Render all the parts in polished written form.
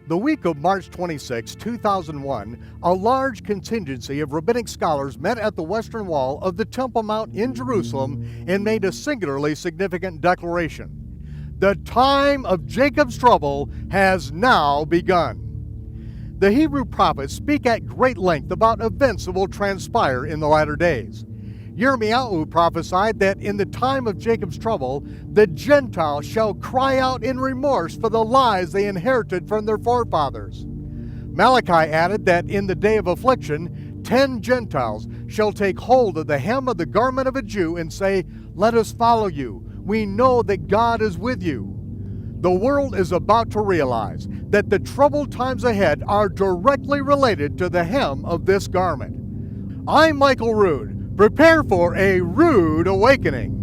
The week of March 26, 2001, a large contingency of rabbinic scholars met at the western wall of the Temple Mount in Jerusalem and made a singularly significant declaration. The time of Jacob's trouble has now begun. The Hebrew prophets speak at great length about events that will transpire in the latter days. Yirmiyahu prophesied that in the time of Jacob's trouble, the Gentiles shall cry out in remorse for the lies they inherited from their forefathers. Malachi added that in the day of affliction, 10 Gentiles shall take hold of the hem of the garment of a Jew and say, "Let us follow you. We know that God is with you." The world is about to realize that the troubled times ahead are directly related to the hem of this garment. I'm Michael Rood. Prepare for a rude awakening.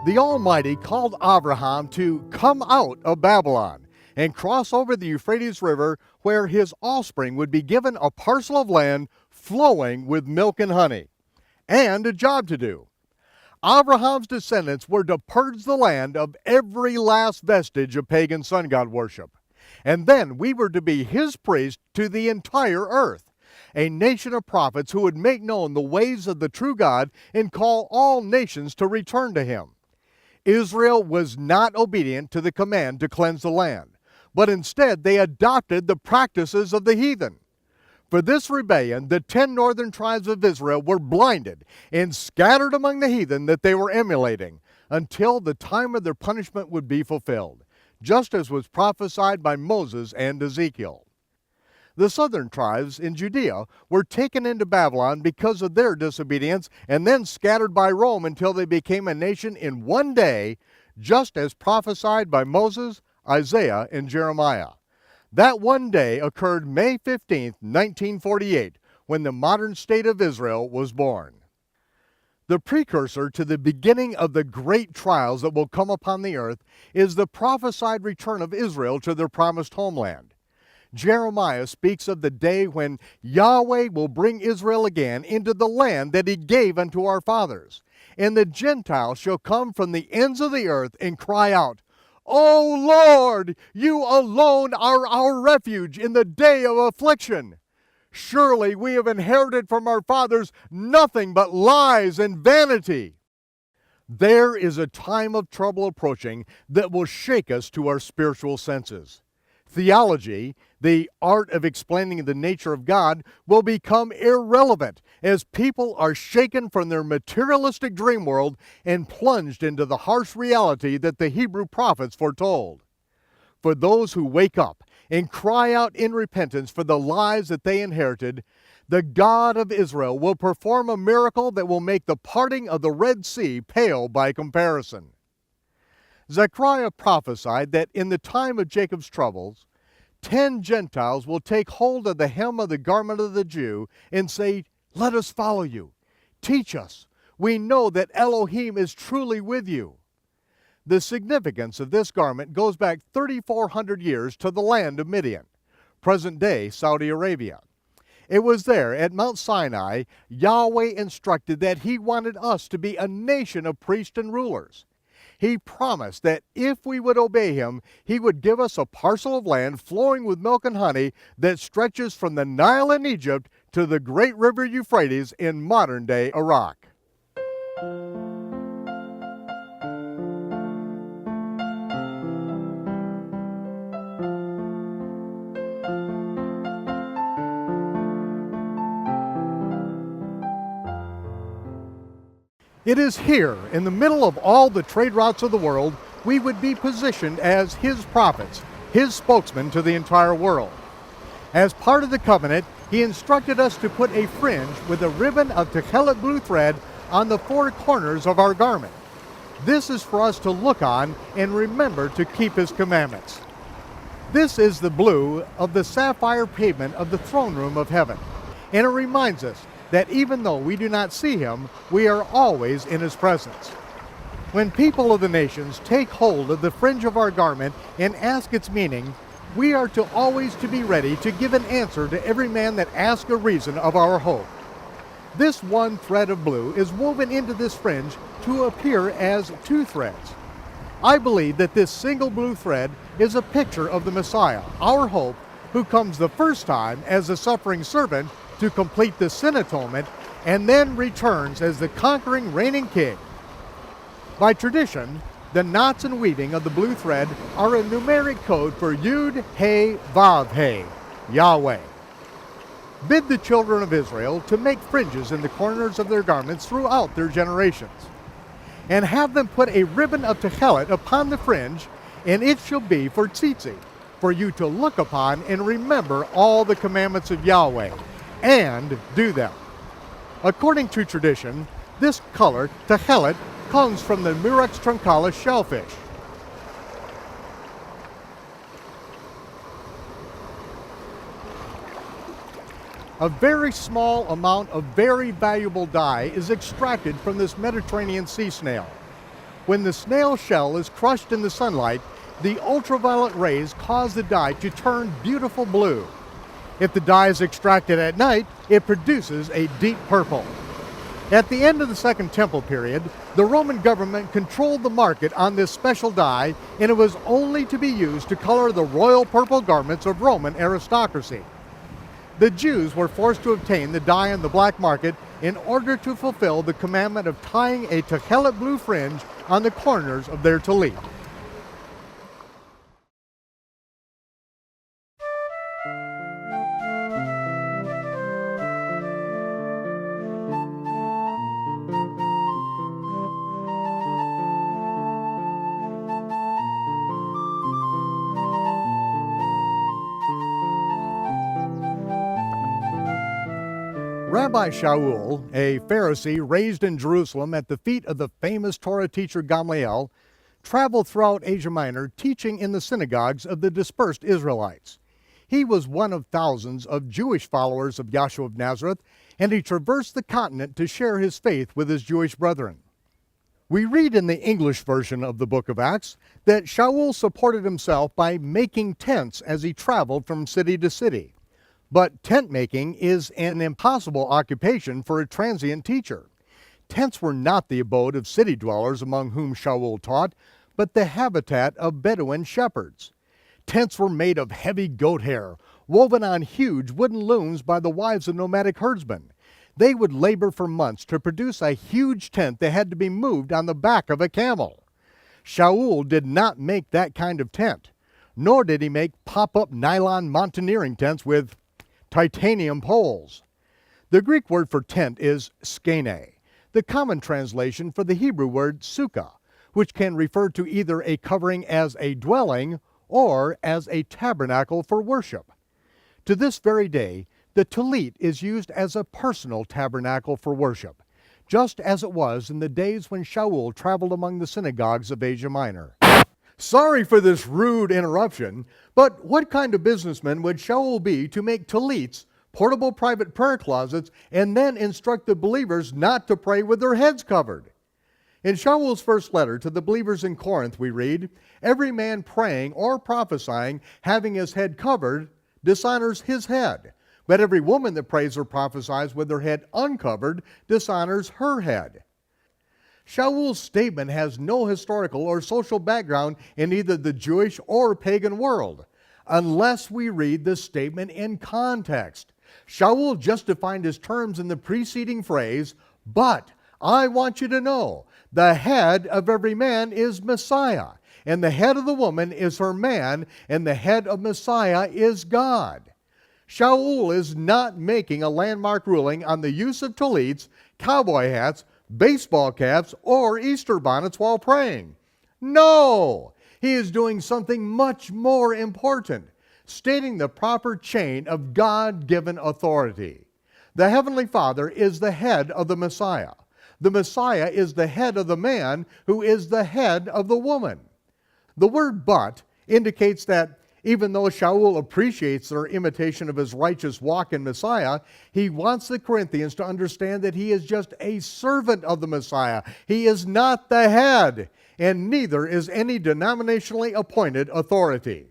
The Almighty called Abraham to come out of Babylon and cross over the Euphrates River, where his offspring would be given a parcel of land flowing with milk and honey, and a job to do. Abraham's descendants were to purge the land of every last vestige of pagan sun god worship. And then we were to be his priests to the entire earth, a nation of prophets who would make known the ways of the true God and call all nations to return to him. Israel was not obedient to the command to cleanse the land, but instead they adopted the practices of the heathen. For this rebellion, the 10 northern tribes of Israel were blinded and scattered among the heathen that they were emulating, until the time of their punishment would be fulfilled, just as was prophesied by Moses and Ezekiel. The southern tribes in Judea were taken into Babylon because of their disobedience and then scattered by Rome until they became a nation in one day, just as prophesied by Moses, Isaiah, and Jeremiah. That one day occurred May 15, 1948, when the modern state of Israel was born. The precursor to the beginning of the great trials that will come upon the earth is the prophesied return of Israel to their promised homeland. Jeremiah speaks of the day when Yahweh will bring Israel again into the land that he gave unto our fathers. And the Gentiles shall come from the ends of the earth and cry out, "O Lord, you alone are our refuge in the day of affliction. Surely we have inherited from our fathers nothing but lies and vanity." There is a time of trouble approaching that will shake us to our spiritual senses. Theology, the art of explaining the nature of God, will become irrelevant as people are shaken from their materialistic dream world and plunged into the harsh reality that the Hebrew prophets foretold. For those who wake up and cry out in repentance for the lies that they inherited, the God of Israel will perform a miracle that will make the parting of the Red Sea pale by comparison. Zechariah prophesied that in the time of Jacob's troubles, 10 Gentiles will take hold of the hem of the garment of the Jew and say, "Let us follow you. Teach us. We know that Elohim is truly with you." The significance of this garment goes back 3,400 years to the land of Midian, present-day Saudi Arabia. It was there at Mount Sinai, Yahweh instructed that he wanted us to be a nation of priests and rulers. He promised that if we would obey him, he would give us a parcel of land flowing with milk and honey that stretches from the Nile in Egypt to the great river Euphrates in modern-day Iraq. It is here, in the middle of all the trade routes of the world, we would be positioned as his prophets, his spokesman to the entire world. As part of the covenant, he instructed us to put a fringe with a ribbon of techelet blue thread on the four corners of our garment. This is for us to look on and remember to keep his commandments. This is the blue of the sapphire pavement of the throne room of heaven, and it reminds us that even though we do not see him, we are always in his presence. When people of the nations take hold of the fringe of our garment and ask its meaning, we are to always to be ready to give an answer to every man that asks a reason of our hope. This one thread of blue is woven into this fringe to appear as two threads. I believe that this single blue thread is a picture of the Messiah, our hope, who comes the first time as a suffering servant to complete the sin atonement and then returns as the conquering reigning king. By tradition, the knots and weaving of the blue thread are a numeric code for Yud, He, Vav, He, Yahweh. Bid the children of Israel to make fringes in the corners of their garments throughout their generations, and have them put a ribbon of techelet upon the fringe, and it shall be for tzitzi, for you to look upon and remember all the commandments of Yahweh, and do them. According to tradition, this color, techelet, comes from the Murex truncalis shellfish. A very small amount of very valuable dye is extracted from this Mediterranean sea snail. When the snail shell is crushed in the sunlight, the ultraviolet rays cause the dye to turn beautiful blue. If the dye is extracted at night, it produces a deep purple. At the end of the Second Temple period, the Roman government controlled the market on this special dye, and it was only to be used to color the royal purple garments of Roman aristocracy. The Jews were forced to obtain the dye on the black market in order to fulfill the commandment of tying a techelet blue fringe on the corners of their tallit. Rabbi Shaul, a Pharisee raised in Jerusalem at the feet of the famous Torah teacher Gamliel, traveled throughout Asia Minor teaching in the synagogues of the dispersed Israelites. He was one of thousands of Jewish followers of Yahshua of Nazareth, and he traversed the continent to share his faith with his Jewish brethren. We read in the English version of the book of Acts that Shaul supported himself by making tents as he traveled from city to city. But tent making is an impossible occupation for a transient teacher. Tents were not the abode of city dwellers among whom Shaul taught, but the habitat of Bedouin shepherds. Tents were made of heavy goat hair, woven on huge wooden looms by the wives of nomadic herdsmen. They would labor for months to produce a huge tent that had to be moved on the back of a camel. Shaul did not make that kind of tent, nor did he make pop-up nylon mountaineering tents with titanium poles. The Greek word for tent is skene, the common translation for the Hebrew word sukkah, which can refer to either a covering as a dwelling or as a tabernacle for worship. To this very day, the tallit is used as a personal tabernacle for worship, just as it was in the days when Shaul traveled among the synagogues of Asia Minor. Sorry for this rude interruption, but what kind of businessman would Shaul be to make tallits, portable private prayer closets, and then instruct the believers not to pray with their heads covered? In Shaul's first letter to the believers in Corinth, we read, "Every man praying or prophesying, having his head covered, dishonors his head. But every woman that prays or prophesies with her head uncovered dishonors her head." Shaul's statement has no historical or social background in either the Jewish or pagan world, unless we read the statement in context. Shaul just defined his terms in the preceding phrase, "But I want you to know, the head of every man is Messiah, and the head of the woman is her man, and the head of Messiah is God." Shaul is not making a landmark ruling on the use of tallits, cowboy hats, baseball caps, or Easter bonnets while praying. No! He is doing something much more important. stating the proper chain of God-given authority. The Heavenly Father is the head of the Messiah. The Messiah is the head of the man who is the head of the woman. The word "but" indicates that even though Shaul appreciates their imitation of his righteous walk in Messiah, he wants the Corinthians to understand that he is just a servant of the Messiah. He is not the head, and neither is any denominationally appointed authority.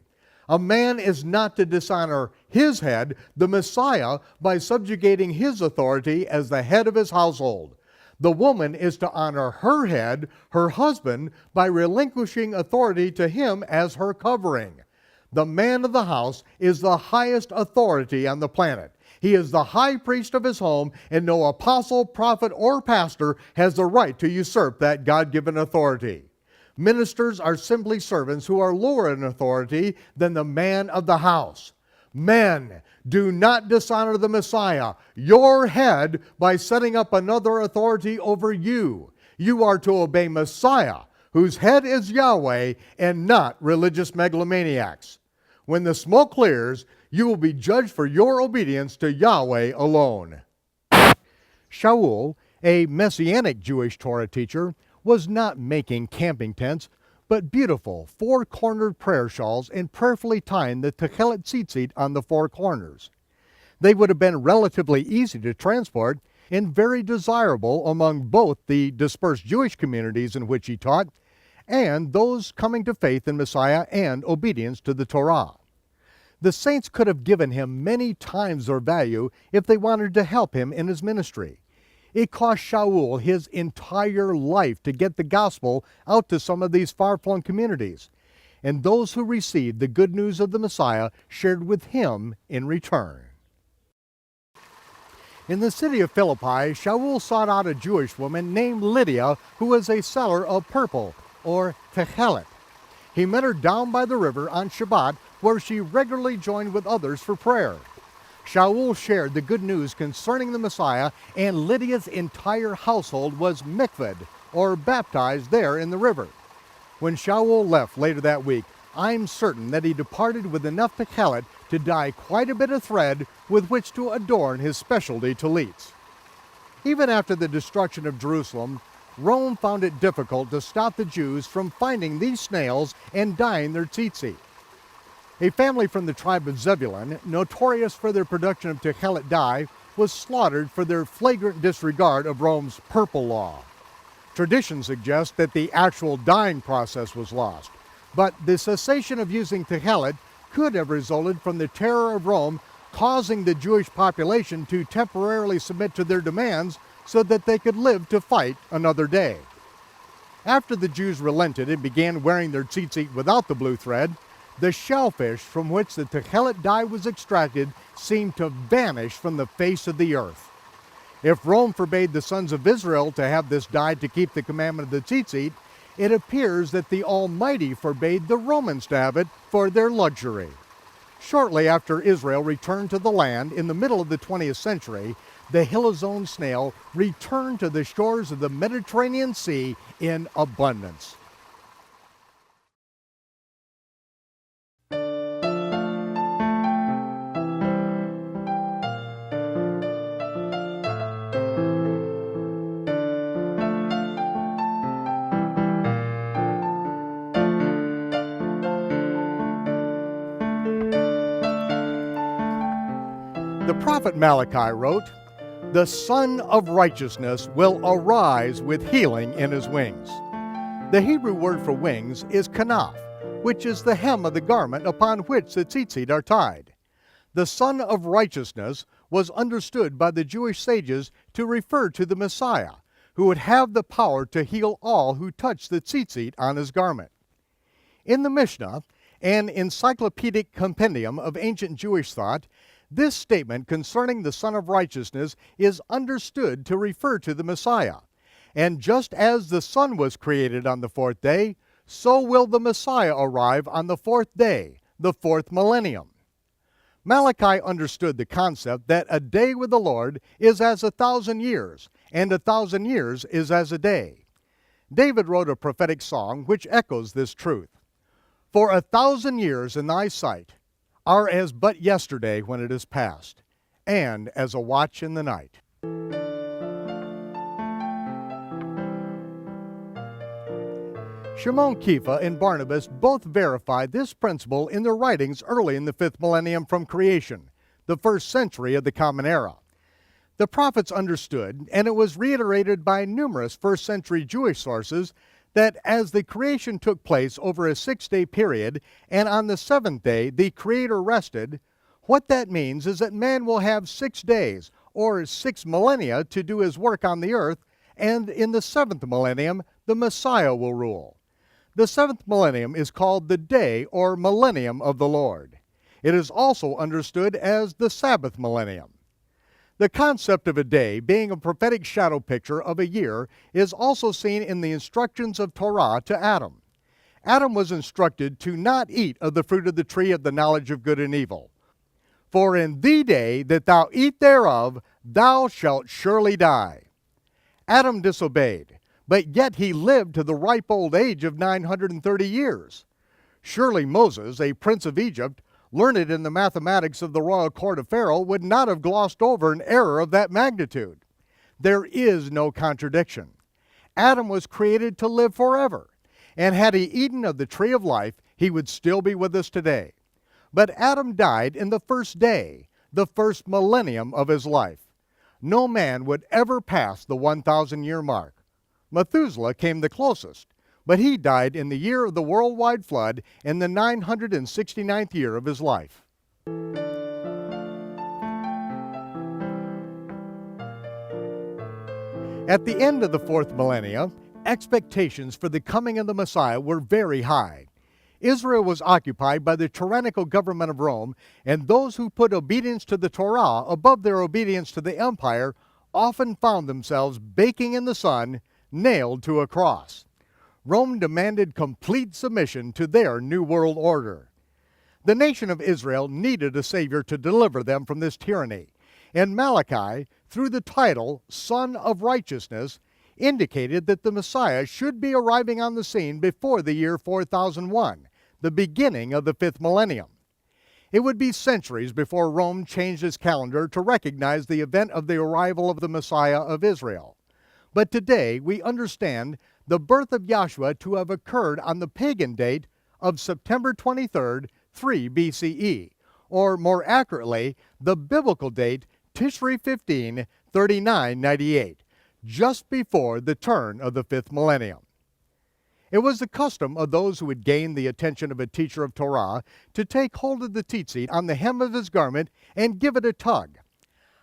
A man is not to dishonor his head, the Messiah, by subjugating his authority as the head of his household. The woman is to honor her head, her husband, by relinquishing authority to him as her covering. The man of the house is the highest authority on the planet. He is the high priest of his home, and no apostle, prophet, or pastor has the right to usurp that God-given authority. Ministers are simply servants who are lower in authority than the man of the house. Men, do not dishonor the Messiah, your head, by setting up another authority over you. You are to obey Messiah, whose head is Yahweh, and not religious megalomaniacs. When the smoke clears, you will be judged for your obedience to Yahweh alone. Shaul, a Messianic Jewish Torah teacher, was not making camping tents, but beautiful four-cornered prayer shawls and prayerfully tying the techelet tzitzit on the four corners. They would have been relatively easy to transport and very desirable among both the dispersed Jewish communities in which he taught and those coming to faith in Messiah and obedience to the Torah. The saints could have given him many times their value if they wanted to help him in his ministry. It cost Shaul his entire life to get the gospel out to some of these far-flung communities, and those who received the good news of the Messiah shared with him in return. In the city of Philippi, Shaul sought out a Jewish woman named Lydia, who was a seller of purple, or techelet. He met her down by the river on Shabbat, where she regularly joined with others for prayer. Shaul shared the good news concerning the Messiah, and Lydia's entire household was mikvahed, or baptized there in the river. When Shaul left later that week, I'm certain that he departed with enough techelet to dye quite a bit of thread with which to adorn his specialty tallits. Even after the destruction of Jerusalem, Rome found it difficult to stop the Jews from finding these snails and dyeing their tzitzit. A family from the tribe of Zebulun, notorious for their production of techelet dye, was slaughtered for their flagrant disregard of Rome's purple law. Tradition suggests that the actual dyeing process was lost, but the cessation of using techelet could have resulted from the terror of Rome causing the Jewish population to temporarily submit to their demands so that they could live to fight another day. After the Jews relented and began wearing their tzitzit without the blue thread, the shellfish from which the techelet dye was extracted seemed to vanish from the face of the earth. If Rome forbade the sons of Israel to have this dye to keep the commandment of the tzitzit, it appears that the Almighty forbade the Romans to have it for their luxury. Shortly after Israel returned to the land in the middle of the 20th century, the Hilazone snail returned to the shores of the Mediterranean Sea in abundance. The prophet Malachi wrote, "The Son of Righteousness will arise with healing in his wings." The Hebrew word for wings is kanaf, which is the hem of the garment upon which the tzitzit are tied. The Son of Righteousness was understood by the Jewish sages to refer to the Messiah, who would have the power to heal all who touch the tzitzit on his garment. In the Mishnah, an encyclopedic compendium of ancient Jewish thought, this statement concerning the Son of Righteousness is understood to refer to the Messiah. And just as the sun was created on the fourth day, so will the Messiah arrive on the fourth day, the fourth millennium. Malachi understood the concept that a day with the Lord is as 1,000 years, and 1,000 years is as a day. David wrote a prophetic song which echoes this truth. "For 1,000 years in thy sight are as but yesterday when it is past, and as a watch in the night. Shimon Kepha and Barnabas both verified this principle in their writings early in the 5th millennium from creation, the 1st century of the Common Era. The prophets understood, and it was reiterated by numerous 1st century Jewish sources, that as the creation took place over a 6-day period, and on the 7th day the Creator rested, what that means is that man will have 6 days, or 6 millennia, to do his work on the earth, and in the 7th millennium the Messiah will rule. The 7th millennium is called the day or millennium of the Lord. It is also understood as the Sabbath millennium. The concept of a day being a prophetic shadow picture of a year is also seen in the instructions of Torah to Adam. Adam was instructed to not eat of the fruit of the tree of the knowledge of good and evil. For in the day that thou eat thereof, thou shalt surely die. Adam disobeyed, but yet he lived to the ripe old age of 930 years. Surely Moses, a prince of Egypt, learned in the mathematics of the royal court of Pharaoh, would not have glossed over an error of that magnitude. There is no contradiction. Adam was created to live forever, and had he eaten of the tree of life, he would still be with us today. But Adam died in the 1st day, the 1st millennium of his life. No man would ever pass the 1,000-year mark. Methuselah came the closest, but he died in the year of the worldwide flood in the 969th year of his life. At the end of the 4th millennia, expectations for the coming of the Messiah were very high. Israel was occupied by the tyrannical government of Rome, and those who put obedience to the Torah above their obedience to the empire often found themselves baking in the sun, nailed to a cross. Rome demanded complete submission to their new world order. The nation of Israel needed a Savior to deliver them from this tyranny, and Malachi, through the title Son of Righteousness, indicated that the Messiah should be arriving on the scene before the year 4001, the beginning of the 5th millennium. It would be centuries before Rome changed its calendar to recognize the event of the arrival of the Messiah of Israel. But today we understand the birth of Yahshua to have occurred on the pagan date of September 23rd, 3 BCE, or more accurately, the biblical date Tishri 15, 3998, just before the turn of the 5th millennium. It was the custom of those who had gained the attention of a teacher of Torah to take hold of the tzitzit on the hem of his garment and give it a tug.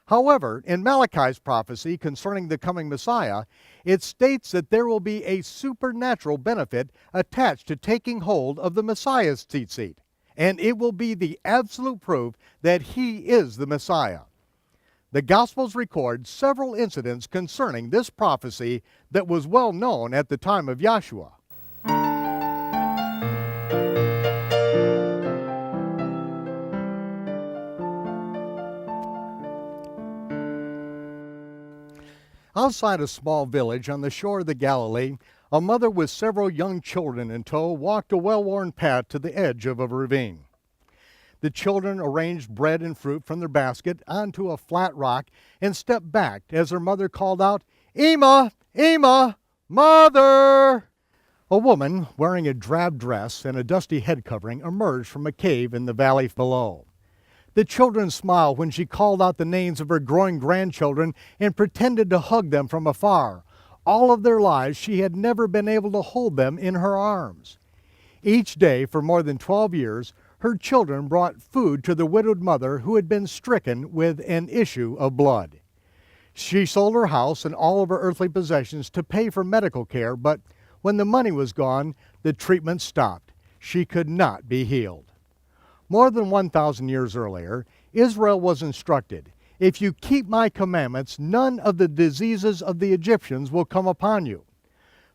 However, in Malachi's prophecy concerning the coming Messiah, it states that there will be a supernatural benefit attached to taking hold of the Messiah's tzitzit, and it will be the absolute proof that he is the Messiah. The Gospels record several incidents concerning this prophecy that was well known at the time of Yahshua. Outside a small village on the shore of the Galilee, a mother with several young children in tow walked a well-worn path to the edge of a ravine. The children arranged bread and fruit from their basket onto a flat rock and stepped back as their mother called out, "Ema, Ema, Mother!" A woman wearing a drab dress and a dusty head covering emerged from a cave in the valley below. The children smiled when she called out the names of her growing grandchildren and pretended to hug them from afar. All of their lives she had never been able to hold them in her arms. Each day for more than 12 years, her children brought food to the widowed mother who had been stricken with an issue of blood. She sold her house and all of her earthly possessions to pay for medical care, but when the money was gone, the treatment stopped. She could not be healed. More than 1,000 years earlier, Israel was instructed, "If you keep my commandments, none of the diseases of the Egyptians will come upon you."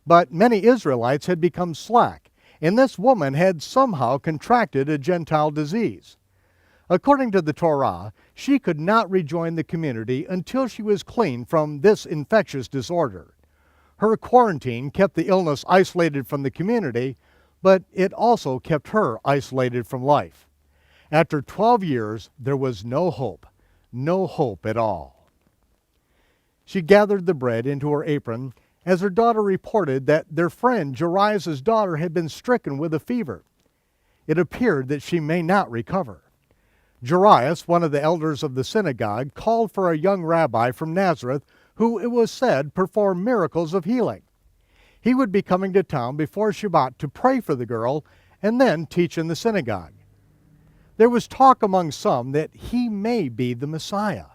But many Israelites had become slack, and this woman had somehow contracted a Gentile disease. According to the Torah, she could not rejoin the community until she was clean from this infectious disorder. Her quarantine kept the illness isolated from the community, but it also kept her isolated from life. After 12 years, there was no hope at all. She gathered the bread into her apron as her daughter reported that their friend Jairus' daughter had been stricken with a fever. It appeared that she may not recover. Jairus, one of the elders of the synagogue, called for a young rabbi from Nazareth who, it was said, performed miracles of healing. He would be coming to town before Shabbat to pray for the girl and then teach in the synagogue. There was talk among some that he may be the Messiah.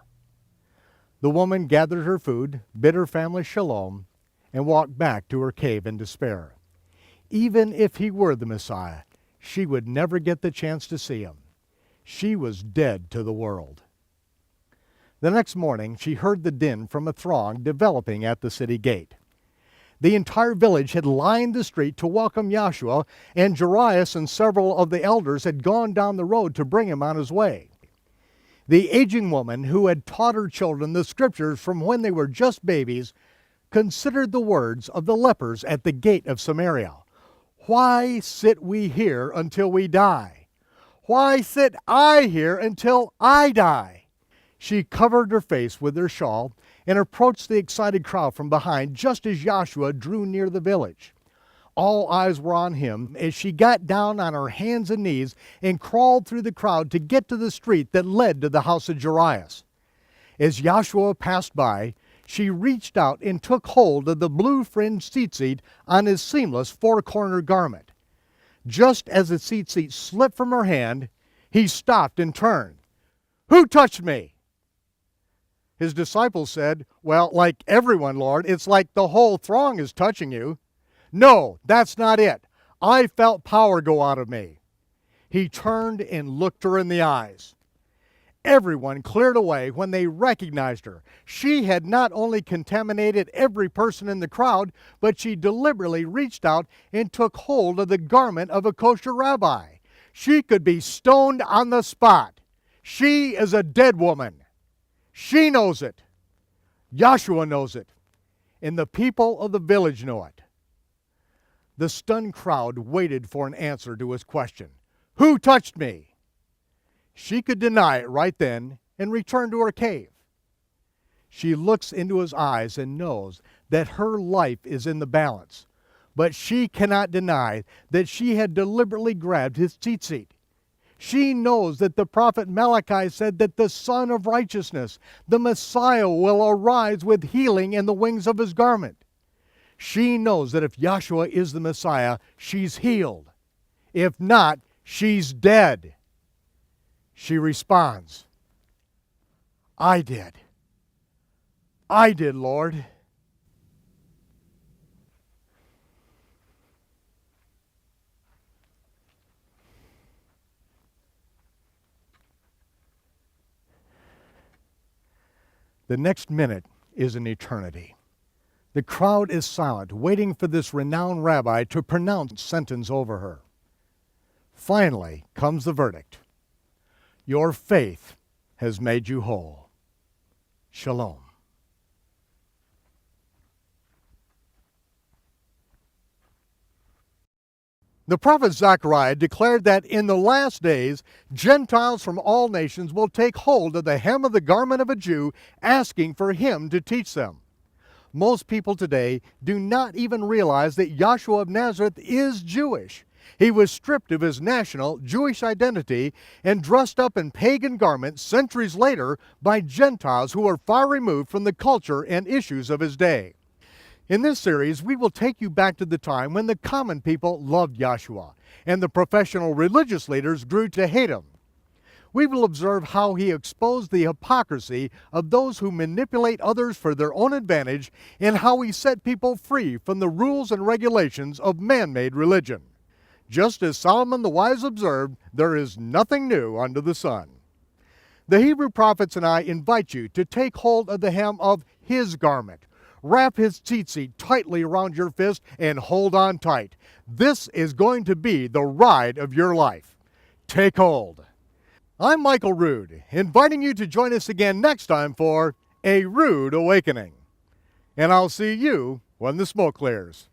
The woman gathered her food, bid her family shalom, and walked back to her cave in despair. Even if he were the Messiah, she would never get the chance to see him. She was dead to the world. The next morning, she heard the din from a throng developing at the city gate. The entire village had lined the street to welcome Yahshua, and Jairus and several of the elders had gone down the road to bring him on his way. The aging woman, who had taught her children the scriptures from when they were just babies, considered the words of the lepers at the gate of Samaria. "Why sit we here until we die? Why sit I here until I die?" She covered her face with her shawl and approached the excited crowd from behind just as Yahshua drew near the village. All eyes were on him as she got down on her hands and knees and crawled through the crowd to get to the street that led to the house of Jairus. As Yahshua passed by, she reached out and took hold of the blue-fringed tzitzit on his seamless four-cornered garment. Just as the tzitzit slipped from her hand, he stopped and turned. "Who touched me?" His disciples said, "Well, like everyone, Lord, it's like the whole throng is touching you." "No, that's not it. I felt power go out of me." He turned and looked her in the eyes. Everyone cleared away when they recognized her. She had not only contaminated every person in the crowd, but she deliberately reached out and took hold of the garment of a kosher rabbi. She could be stoned on the spot. She is a dead woman. She knows it. Yahshua knows it. And the people of the village know it. The stunned crowd waited for an answer to his question. "Who touched me?" She could deny it right then and return to her cave. She looks into his eyes and knows that her life is in the balance, but she cannot deny that she had deliberately grabbed his tzitzit. She knows that the prophet Malachi said that the Son of Righteousness, the Messiah, will arise with healing in the wings of his garment. She knows that if Yahshua is the Messiah, she's healed. If not, she's dead. She responds, I did, Lord." The next minute is an eternity. The crowd is silent, waiting for this renowned rabbi to pronounce sentence over her. Finally comes the verdict. Your faith has made you whole. Shalom. The prophet Zechariah declared that in the last days, Gentiles from all nations will take hold of the hem of the garment of a Jew, asking for him to teach them. Most people today do not even realize that Yahshua of Nazareth is Jewish. He was stripped of his national Jewish identity and dressed up in pagan garments centuries later by Gentiles who were far removed from the culture and issues of his day. In this series, we will take you back to the time when the common people loved Yahshua and the professional religious leaders grew to hate him. We will observe how he exposed the hypocrisy of those who manipulate others for their own advantage and how he set people free from the rules and regulations of man-made religion. Just as Solomon the Wise observed, there is nothing new under the sun. The Hebrew prophets and I invite you to take hold of the hem of his garment. Wrap his tzitzit tightly around your fist and hold on tight. This is going to be the ride of your life. Take hold. I'm Michael Rood, inviting you to join us again next time for A Rood Awakening. And I'll see you when the smoke clears.